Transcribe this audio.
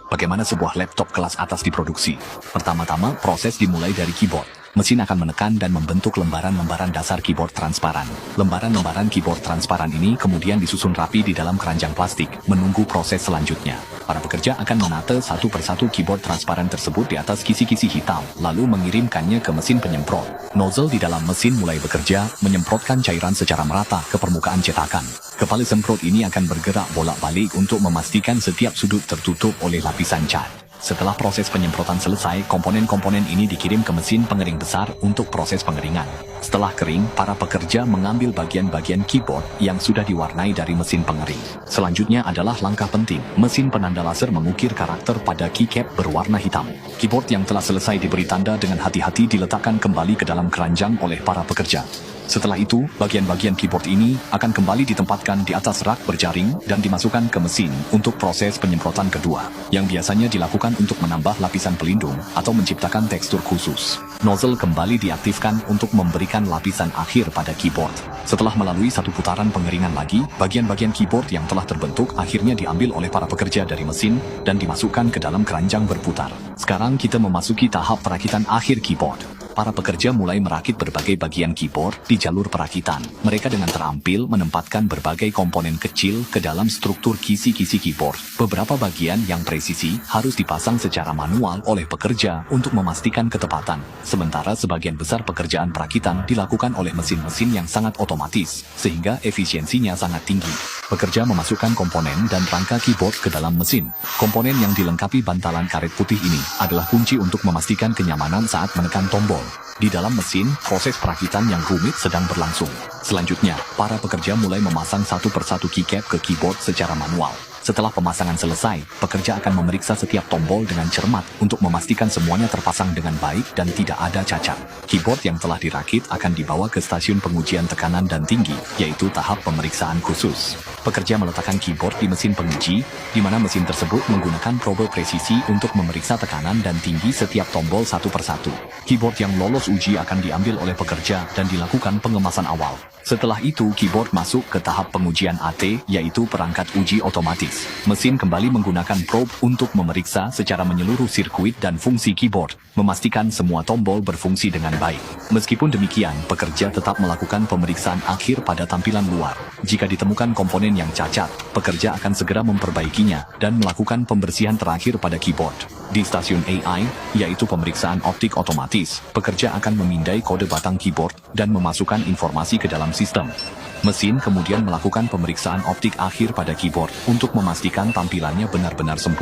Bagaimana sebuah laptop kelas atas diproduksi? Pertama-tama, proses dimulai dari keyboard. Mesin akan menekan dan membentuk lembaran-lembaran dasar keyboard transparan. Lembaran-lembaran keyboard transparan ini kemudian disusun rapi di dalam keranjang plastik, menunggu proses selanjutnya. Para pekerja akan menata satu persatu keyboard transparan tersebut di atas kisi-kisi hitam, lalu mengirimkannya ke mesin penyemprot. Nozzle di dalam mesin mulai bekerja, menyemprotkan cairan secara merata ke permukaan cetakan. Kepala semprot ini akan bergerak bolak-balik untuk memastikan setiap sudut tertutup oleh lapisan cat. Setelah proses penyemprotan selesai, komponen-komponen ini dikirim ke mesin pengering besar untuk proses pengeringan. Setelah kering, para pekerja mengambil bagian-bagian keyboard yang sudah diwarnai dari mesin pengering. Selanjutnya adalah langkah penting. Mesin penanda laser mengukir karakter pada keycap berwarna hitam. Keyboard yang telah selesai diberi tanda dengan hati-hati diletakkan kembali ke dalam keranjang oleh para pekerja. Setelah itu, bagian-bagian keyboard ini akan kembali ditempatkan di atas rak berjaring dan dimasukkan ke mesin untuk proses penyemprotan kedua, yang biasanya dilakukan untuk menambah lapisan pelindung atau menciptakan tekstur khusus. Nozzle kembali diaktifkan untuk memberikan lapisan akhir pada keyboard. Setelah melalui satu putaran pengeringan lagi, bagian-bagian keyboard yang telah terbentuk akhirnya diambil oleh para pekerja dari mesin dan dimasukkan ke dalam keranjang berputar. Sekarang kita memasuki tahap perakitan akhir keyboard. Para pekerja mulai merakit berbagai bagian keyboard di jalur perakitan. Mereka dengan terampil menempatkan berbagai komponen kecil ke dalam struktur kisi-kisi keyboard. Beberapa bagian yang presisi harus dipasang secara manual oleh pekerja untuk memastikan ketepatan. Sementara sebagian besar pekerjaan perakitan dilakukan oleh mesin-mesin yang sangat otomatis, sehingga efisiensinya sangat tinggi. Pekerja memasukkan komponen dan rangka keyboard ke dalam mesin. Komponen yang dilengkapi bantalan karet putih ini adalah kunci untuk memastikan kenyamanan saat menekan tombol. Di dalam mesin, proses perakitan yang rumit sedang berlangsung. Selanjutnya, para pekerja mulai memasang satu persatu keycap ke keyboard secara manual. Setelah pemasangan selesai, pekerja akan memeriksa setiap tombol dengan cermat untuk memastikan semuanya terpasang dengan baik dan tidak ada cacat. Keyboard yang telah dirakit akan dibawa ke stasiun pengujian tekanan dan tinggi, yaitu tahap pemeriksaan khusus. Pekerja meletakkan keyboard di mesin penguji, di mana mesin tersebut menggunakan probe presisi untuk memeriksa tekanan dan tinggi setiap tombol satu persatu. Keyboard yang lolos uji akan diambil oleh pekerja dan dilakukan pengemasan awal. Setelah itu, keyboard masuk ke tahap pengujian AT, yaitu perangkat uji otomatis. Mesin kembali menggunakan probe untuk memeriksa secara menyeluruh sirkuit dan fungsi keyboard, memastikan semua tombol berfungsi dengan baik. Meskipun demikian, pekerja tetap melakukan pemeriksaan akhir pada tampilan luar. Jika ditemukan komponen yang cacat, pekerja akan segera memperbaikinya dan melakukan pembersihan terakhir pada keyboard. Di stasiun AI, yaitu pemeriksaan optik otomatis, pekerja akan memindai kode batang keyboard dan memasukkan informasi ke dalam sistem. Mesin kemudian melakukan pemeriksaan optik akhir pada keyboard untuk memastikan tampilannya benar-benar sempurna.